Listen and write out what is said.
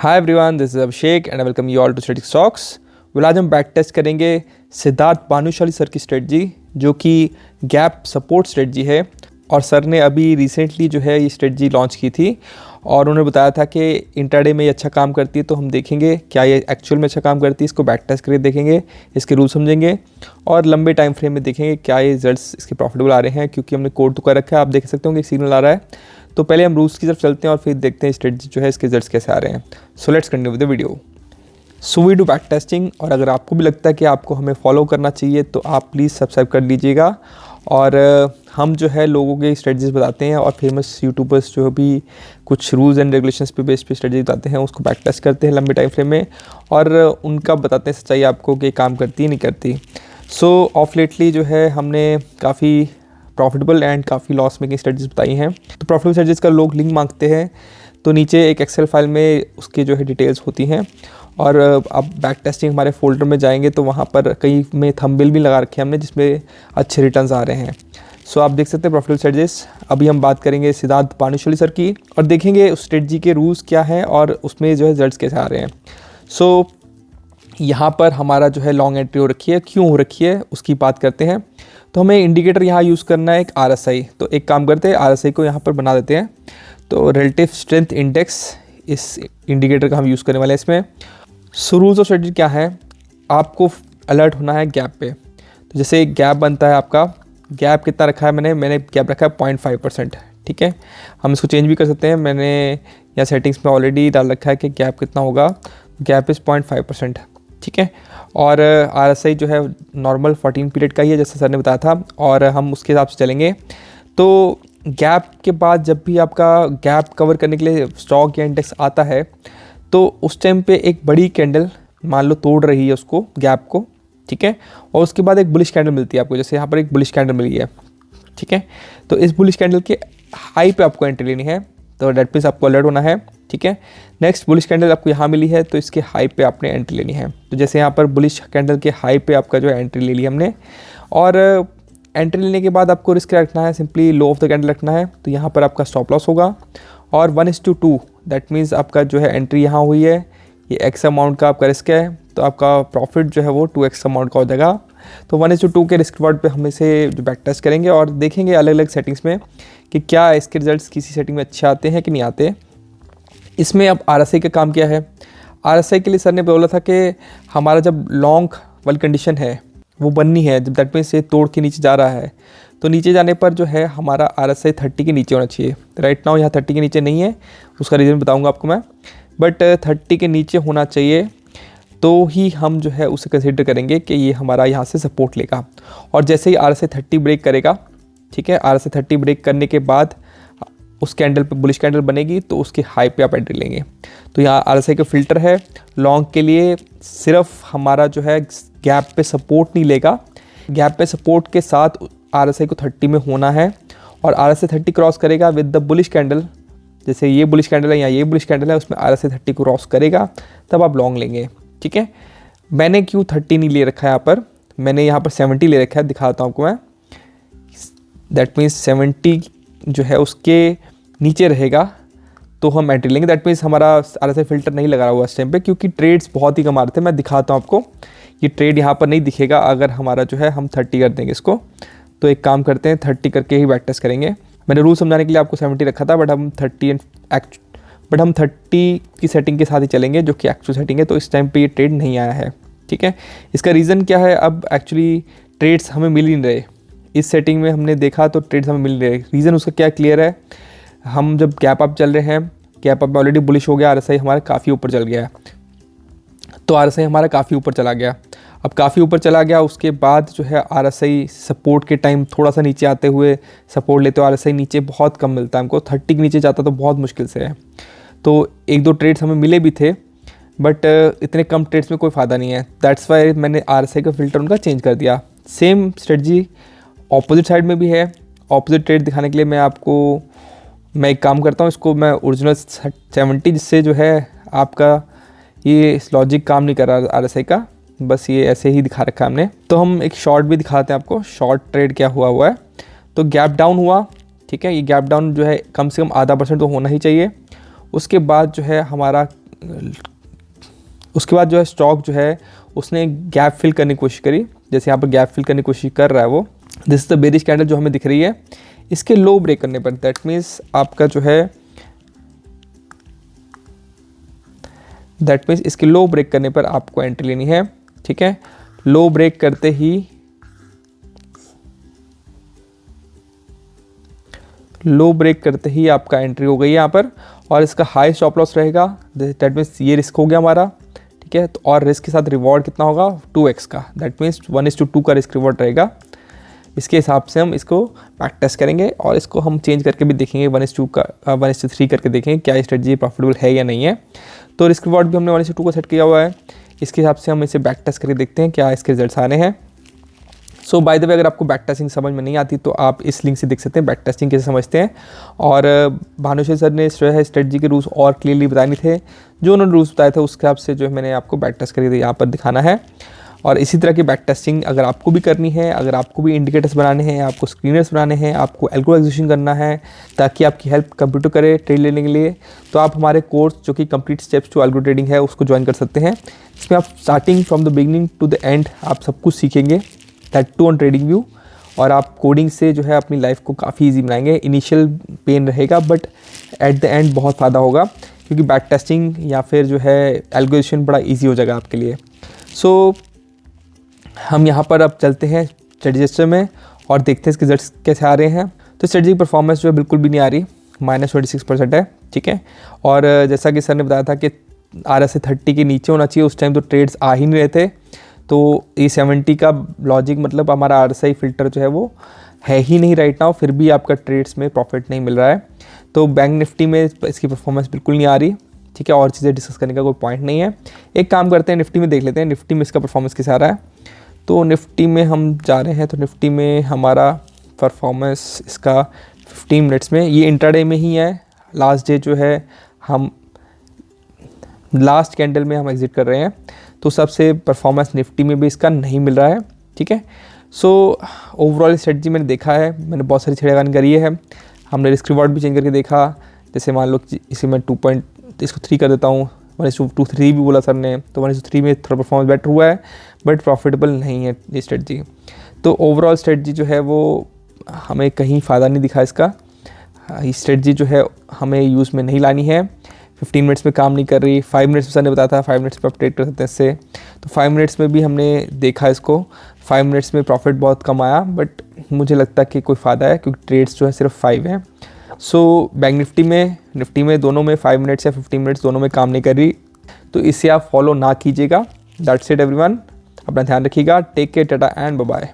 Hi everyone, this is Abhishek and I welcome you all to study stocks. आज हम back test करेंगे Siddharth Bhanushali sir की strategy, जो कि गैप सपोर्ट स्ट्रेटजी है। और सर ने अभी रिसेंटली जो है ये स्ट्रेटजी लॉन्च की थी और उन्होंने बताया था कि इंट्राडे में ये अच्छा काम करती है। तो हम देखेंगे क्या ये एक्चुअल में अच्छा काम करती है, इसको बैक टेस्ट करके देखेंगे, इसके रूल समझेंगे और लंबे टाइम फ्रेम में देखेंगे क्या ये रिजल्ट्स इसके प्रॉफिटेबल आ रहे हैं। क्योंकि हमने कोड तो कर रखा है, आप देख सकते होंगे एक सिग्नल आ रहा है। तो पहले हम रूल्स की तरफ चलते हैं और फिर देखते हैं स्ट्रेटजी जो है इसके रिजल्ट्स कैसे आ रहे हैं। So let's continue with the video. So we do back testing, और अगर आपको भी लगता है कि आपको हमें फॉलो करना चाहिए तो आप प्लीज़ सब्सक्राइब कर लीजिएगा। और हम जो है लोगों के स्ट्रेटजीज बताते हैं और फेमस यूट्यूबर्स जो भी कुछ रूल्स एंड रेगुलेशंस पे बेस पे स्ट्रेटजी बताते हैं उसको बैक टेस्ट करते हैं लंबे टाइम फ्रेम में, और उनका बताते हैं सच्चाई आपको कि काम करती है नहीं करती। सो ऑफ लेटली जो है हमने काफ़ी प्रॉफिटेबल एंड काफ़ी लॉस मेकिंग स्ट्रेटजीज बताई हैं। तो प्रॉफिटेबल स्ट्रेटजीज का लोग लिंक मांगते हैं, तो नीचे एक एक्सेल फाइल में उसके जो है डिटेल्स होती हैं। और अब बैक टेस्टिंग हमारे फोल्डर में जाएंगे तो वहाँ पर कई में थंबनेल भी लगा रखे हैं हमने, जिसमें अच्छे रिटर्न्स आ रहे हैं। सो आप देख सकते हैं प्रॉफिटेबल स्ट्रेटजीज। अभी हम बात करेंगे सिद्धार्थ भानुशाली सर की और देखेंगे उस स्ट्रेटजी के रूल्स क्या हैं और उसमें जो है रिजल्ट्स कैसे आ रहे हैं। सो यहाँ पर हमारा जो है लॉन्ग एंट्री हो रखी है, क्यों हो रखी है उसकी बात करते हैं। तो हमें इंडिकेटर यहाँ यूज़ करना है एक RSI। तो एक काम करते हैं, RSI को यहाँ पर बना देते हैं। तो रिलेटिव स्ट्रेंथ इंडेक्स इस इंडिकेटर का हम यूज़ करने वाले हैं इसमें। सो रूल्स ऑफ स्ट्रेटजी क्या है, आपको अलर्ट होना है गैप पे। तो जैसे एक गैप बनता है, आपका गैप कितना रखा है, मैंने गैप रखा है 0.5%। ठीक है, हम इसको चेंज भी कर सकते हैं। मैंने यहाँ सेटिंग्स में ऑलरेडी डाल रखा है कि गैप कितना होगा, गैप इज़ 0.5%। ठीक है, और RSI जो है नॉर्मल 14 पीरियड का ही है जैसे सर ने बताया था, और हम उसके हिसाब से चलेंगे। तो गैप के बाद जब भी आपका गैप कवर करने के लिए स्टॉक या इंडेक्स आता है तो उस टाइम पे एक बड़ी कैंडल मान लो तोड़ रही है उसको, गैप को। ठीक है, और उसके बाद एक बुलिश कैंडल मिलती है आपको, जैसे यहाँ पर एक बुलिश कैंडल मिली है। ठीक है, तो इस बुलिश कैंडल के हाई पे आपको एंट्री लेनी है, तो डेट मीन्स आपको अलर्ट होना है। ठीक है, नेक्स्ट बुलिश कैंडल आपको यहाँ मिली है तो इसके हाई पे आपने एंट्री लेनी है। तो जैसे यहाँ पर बुलिश कैंडल के हाई पे आपका जो है एंट्री ले ली हमने, और एंट्री लेने के बाद आपको रिस्क रखना है, simply low of the candle रखना है। तो यहाँ पर आपका स्टॉप लॉस होगा और 1:2, दैट मीन्स आपका जो है एंट्री यहाँ हुई है, ये x अमाउंट का आपका रिस्क है, तो आपका प्रॉफिट जो है वो 2x अमाउंट का हो जाएगा। तो 1:2 के रिस्क रिवॉर्ड पे हम इसे जो बैक टेस्ट करेंगे और देखेंगे अलग अलग सेटिंग्स में कि क्या इसके रिजल्ट्स किसी सेटिंग में अच्छे आते हैं कि नहीं आते। इसमें अब RSI का काम क्या है, RSI के लिए सर ने बोला था कि हमारा जब लॉन्ग वाली कंडीशन है वो बननी है, जब दैट मीन्स ये तोड़ के नीचे जा रहा है तो नीचे जाने पर जो है हमारा RSI 30 के नीचे होना चाहिए। राइट नाउ यहाँ 30 के नीचे नहीं है, उसका रीज़न बताऊँगा आपको मैं, बट 30 के नीचे होना चाहिए तो ही हम जो है उसे कंसिडर करेंगे कि ये हमारा यहाँ से सपोर्ट लेगा। और जैसे ही RSI 30 ब्रेक करेगा, ठीक है, RSI 30 ब्रेक करने के बाद उस कैंडल पे बुलिश कैंडल बनेगी तो उसके हाई पे आप एंट्री लेंगे। तो यहाँ RSI का फिल्टर है लॉन्ग के लिए, सिर्फ हमारा जो है गैप पे सपोर्ट नहीं लेगा, गैप पे सपोर्ट के साथ RSI को 30 में होना है, और RSI 30 क्रॉस करेगा विद द बुलिश कैंडल। जैसे ये बुलिश कैंडल है या ये बुलिश कैंडल है, उसमें RSI 30 को क्रॉस करेगा तब आप लॉन्ग लेंगे। ठीक है, मैंने क्यों 30 नहीं ले रखा है यहाँ पर, मैंने यहाँ पर 70 ले रखा है, दिखाता हूँ आपको मैं। दैट मीन्स 70 जो है उसके नीचे रहेगा तो हम एंट्री लेंगे। दैट मीन्स हमारा RSI फिल्टर नहीं लगा हुआ इस टाइम पे, क्योंकि ट्रेड्स बहुत ही कम आ रहे थे। मैं दिखाता हूँ आपको, ये ट्रेड यहाँ पर नहीं दिखेगा अगर हमारा जो है हम 30 कर देंगे इसको। तो एक काम करते हैं, 30 करके ही बैक टेस्ट करेंगे। मैंने रूल समझाने के लिए आपको 70 रखा था, बट हम 30 की सेटिंग के साथ ही चलेंगे जो कि एक्चुअल सेटिंग है। तो इस टाइम पे ये ट्रेड नहीं आया है। ठीक है, इसका रीज़न क्या है, अब एक्चुअली ट्रेड्स हमें मिल ही नहीं रहे। इस सेटिंग में हमने देखा तो ट्रेड्स हमें मिल रहे। रीज़न उसका क्या क्लियर है, हम जब गैप अप चल रहे हैं, गैप अप में ऑलरेडी बुलिश हो गया, RSI हमारा काफ़ी ऊपर चल गया, तो RSI हमारा काफ़ी ऊपर चला गया। अब काफ़ी ऊपर चला गया, उसके बाद जो है RSI सपोर्ट के टाइम थोड़ा सा नीचे आते हुए सपोर्ट लेते हो, RSI नीचे बहुत कम मिलता है हमको, 30 के नीचे जाता तो बहुत मुश्किल से है। तो एक दो ट्रेड्स हमें मिले भी थे, बट इतने कम ट्रेड्स में कोई फ़ायदा नहीं है। दैट्स वाई मैंने RSI का फिल्टर उनका चेंज कर दिया। सेम स्ट्रेटजी ऑपोजिट साइड में भी है। ऑपोजिट ट्रेड दिखाने के लिए मैं एक काम करता हूँ, इसको मैं ओरिजिनल 70, जिससे जो है आपका ये लॉजिक काम नहीं कर रहा RSI का, बस ये ऐसे ही दिखा रखा है हमने। तो हम एक शॉर्ट भी दिखाते हैं आपको, शॉर्ट ट्रेड क्या हुआ है। तो गैप डाउन हुआ, ठीक है, ये गैप डाउन जो है कम से कम 0.5% तो होना ही चाहिए। उसके बाद जो है हमारा उसके बाद जो है स्टॉक जो है उसने गैप फिल करने की कोशिश करी, जैसे यहाँ पर गैप फिल करने की कोशिश कर रहा है वो। This is the bearish candle जो हमें दिख रही है। इसके लो ब्रेक करने पर दैट मीन्स आपका जो है इसके लो ब्रेक करने पर आपको एंट्री लेनी है, ठीक है। लो ब्रेक करते ही आपका एंट्री हो गई है यहाँ पर, और इसका हाई स्टॉप लॉस रहेगा। दैट मीन्स ये रिस्क हो गया हमारा, ठीक है। तो और रिस्क के साथ रिवॉर्ड कितना होगा 2x का, दैट मीन्स 1:2 का रिस्क रिवॉर्ड रहेगा। इसके हिसाब से हम इसको बैक टेस्ट करेंगे और इसको हम चेंज करके भी देखेंगे 1:3 करके देखेंगे क्या स्ट्रेटजी प्रॉफिटेबल है या नहीं है। तो रिस्क रिवॉर्ड भी हमने 1:2 का सेट किया हुआ है। इसके हिसाब से हम इसे बैक टेस्ट करके देखते हैं क्या इसके रिजल्ट्स आने हैं। सो बाय द वे, अगर आपको बैक टेस्टिंग समझ में नहीं आती तो आप इस लिंक से देख सकते हैं बैक टेस्टिंग कैसे समझते हैं। और भानुशाली सर ने जो है स्ट्रेटजी के रूल्स और क्लियरली बताए नहीं थे, जो उन्होंने रूल्स बताए थे उसके हिसाब से जो है मैंने आपको बैक टेस्ट करके यहाँ पर दिखाना है। और इसी तरह की बैक टेस्टिंग अगर आपको भी करनी है, अगर आपको भी इंडिकेटर्स बनाने हैं, आपको स्क्रीनर्स बनाने हैं, आपको एल्गोरिथम करना है ताकि आपकी हेल्प कंप्यूटर करे ट्रेड लेने के लिए, तो आप हमारे कोर्स जो कि complete steps to algo trading है उसको ज्वाइन कर सकते हैं। इसमें आप starting from the beginning to the end आप सब कुछ सीखेंगे, that too on trading view. और आप कोडिंग से जो है अपनी लाइफ को काफ़ी ईजी बनाएंगे। इनिशियल पेन रहेगा बट एट द एंड बहुत फ़ायदा होगा, क्योंकि बैक टेस्टिंग या फिर जो है एल्गोरिथम बड़ा ईजी हो जाएगा आपके लिए। सो हम यहाँ पर अब चलते हैं स्ट्रेटजी में और देखते हैं इसके रिजल्ट्स कैसे आ रहे हैं। तो स्ट्रेटजी की परफॉर्मेंस जो है बिल्कुल भी नहीं आ रही, -26% है, ठीक है। और जैसा कि सर ने बताया था कि RSI 30 के नीचे होना चाहिए, उस टाइम तो ट्रेड्स आ ही नहीं रहे थे। तो ये 70 का लॉजिक मतलब हमारा RSI फिल्टर जो है वो है ही नहीं राइट नाउ, फिर भी आपका ट्रेड्स में प्रॉफिट नहीं मिल रहा है। तो बैंक निफ्टी में इसकी परफॉर्मेंस बिल्कुल नहीं आ रही, ठीक है। और चीज़ें डिस्कस करने का कोई पॉइंट नहीं है। एक काम करते हैं, निफ्टी में देख लेते हैं निफ्टी में इसका परफॉर्मेंस कैसा आ रहा है। तो निफ्टी में हम जा रहे हैं, तो निफ्टी में हमारा परफॉर्मेंस इसका 15 मिनट्स में, ये इंट्राडे में ही है। लास्ट डे जो है हम लास्ट कैंडल में हम एग्जिट कर रहे हैं, तो सबसे परफॉर्मेंस निफ्टी में भी इसका नहीं मिल रहा है, ठीक है। सो ओवरऑल स्ट्रेटजी मैंने देखा है, मैंने बहुत सारी छेड़खानी करी है। हमने रिस्क रिवॉर्ड भी चेंज करके देखा, जैसे मान लो इसे मैं 2.3 कर देता हूँ, 1:3 भी बोला सर ने, तो 1:3 में थोड़ा परफॉर्मेंस बेटर हुआ है बट प्रॉफिटेबल नहीं है ये स्ट्रेटजी। तो ओवरऑल स्ट्रेटजी जो है वो हमें कहीं फ़ायदा नहीं दिखा इसका। ये स्ट्रेटजी जो है हमें यूज़ में नहीं लानी है। 15 मिनट्स में काम नहीं कर रही। 5 मिनट्स में सर ने बताया था 5 मिनट्स पर आप ट्रेड कर सकते हैं इससे, तो 5 मिनट्स में भी हमने देखा इसको। 5 मिनट्स में प्रॉफिट बहुत कम आया, बट मुझे लगता है कि कोई फ़ायदा है क्योंकि ट्रेड्स जो है सिर्फ 5 हैं। सो बैंक निफ्टी में दोनों में 5 मिनट्स या 15 मिनट्स दोनों में काम नहीं कर रही, तो इसे आप फॉलो ना कीजिएगा। दैट्स इट एवरीवन, अपना ध्यान रखिएगा। Take care, tata and bye bye.